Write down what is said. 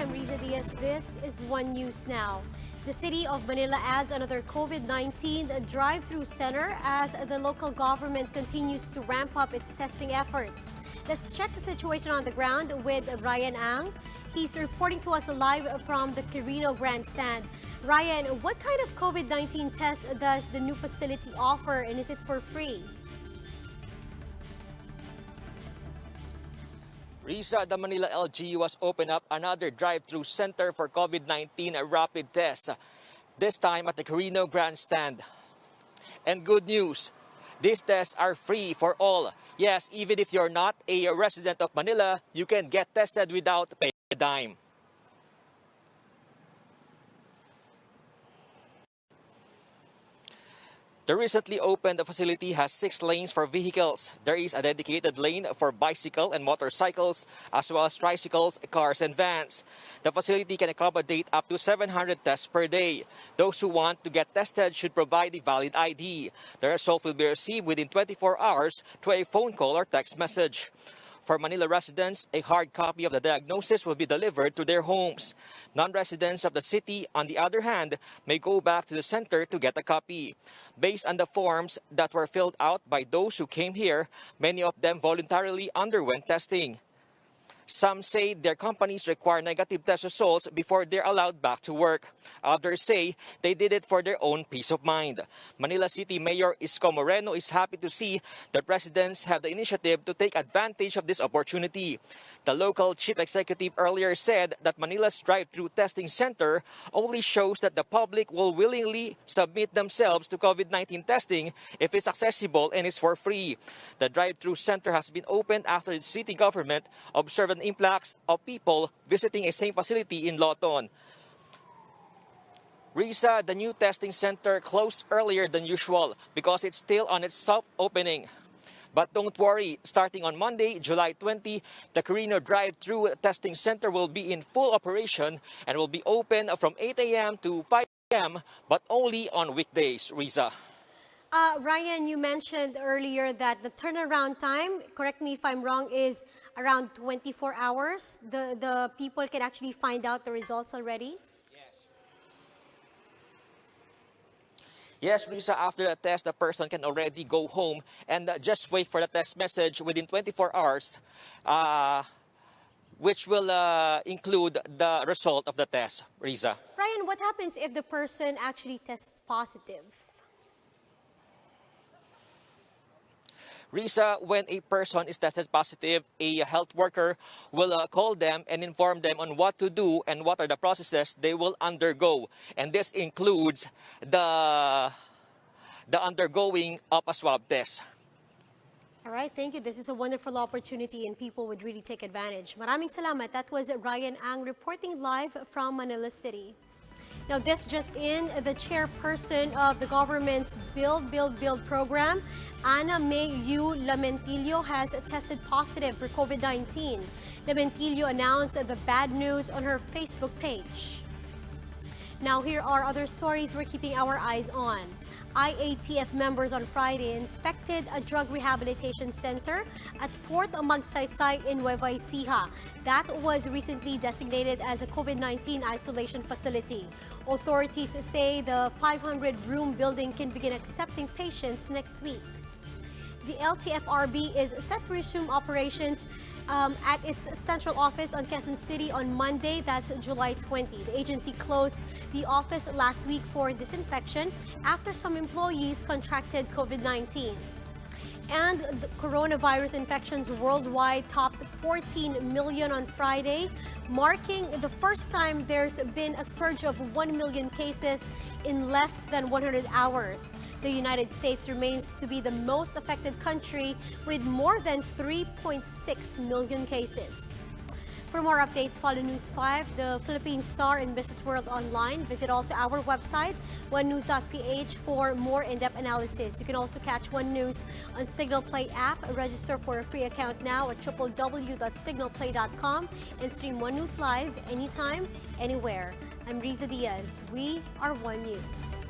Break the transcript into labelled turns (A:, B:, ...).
A: I'm Riza Diaz. This is One News Now. The city of Manila adds another COVID-19 drive-thru center as the local government continues to ramp up its testing efforts. Let's check the situation on the ground with Ryan Ang. He's reporting to us live from the Quirino Grandstand. Ryan, what kind of COVID-19 test does the new facility offer, and is it for free?
B: Riza, the Manila LGU has opened up another drive-thru center for COVID-19 rapid tests, this time at the Quirino Grandstand. And good news, these tests are free for all. Yes, even if you're not a resident of Manila, you can get tested without paying a dime. The recently opened facility has 6 lanes for vehicles. There is a dedicated lane for bicycle and motorcycles, as well as tricycles, cars, and vans. The facility can accommodate up to 700 tests per day. Those who want to get tested should provide a valid ID. The result will be received within 24 hours through a phone call or text message. For Manila residents, a hard copy of the diagnosis will be delivered to their homes. Non-residents of the city, on the other hand, may go back to the center to get a copy. Based on the forms that were filled out by those who came here, many of them voluntarily underwent testing. Some say their companies require negative test results before they're allowed back to work. Others say they did it for their own peace of mind. Manila City Mayor Isko Moreno is happy to see that residents have the initiative to take advantage of this opportunity. The local chief executive earlier said that Manila's drive-thru testing center only shows that the public will willingly submit themselves to COVID-19 testing if it's accessible and is for free. The drive-thru center has been opened after the city government observed an influx of people visiting a same facility in Loton. Riza, the new testing center closed earlier than usual because it's still on its soft opening. But don't worry, starting on Monday, July 20, the Quirino Drive-Thru Testing Center will be in full operation and will be open from 8 a.m. to 5 p.m., but only on weekdays, Riza.
A: Ryan, you mentioned earlier that the turnaround time, correct me if I'm wrong, is around 24 hours. The people can actually find out the results already?
B: Yes, Riza, after the test, the person can already go home and just wait for the test message within 24 hours, which will include the result of the test, Riza.
A: Ryan, what happens if the person actually tests positive?
B: Riza, when a person is tested positive, a health worker will call them and inform them on what to do and what are the processes they will undergo. And this includes the undergoing of a swab test.
A: All right, thank you. This is a wonderful opportunity and people would really take advantage. Maraming salamat. That was Ryan Ang reporting live from Manila City. Now, this just in, the chairperson of the government's Build program, Ana May Yu Lamentillo, has tested positive for COVID-19. Lamentillo announced the bad news on her Facebook page. Now, here are other stories we're keeping our eyes on. IATF members on Friday inspected a drug rehabilitation center at 4th Magsaysay in Nueva Ecija that was recently designated as a COVID-19 isolation facility. Authorities say the 500-room building can begin accepting patients next week. The LTFRB is set to resume operations at its central office on Quezon City on Monday, that's July 20. The agency closed the office last week for disinfection after some employees contracted COVID-19. And the coronavirus infections worldwide topped 14 million on Friday, marking the first time there's been a surge of 1 million cases in less than 100 hours. The United States remains to be the most affected country with more than 3.6 million cases. For more updates, follow News 5, the Philippine Star, and Business World online. Visit also our website, onenews.ph, for more in-depth analysis. You can also catch One News on Signal Play app. Register for a free account now at www.signalplay.com and stream One News live anytime, anywhere. I'm Riza Diaz. We are One News.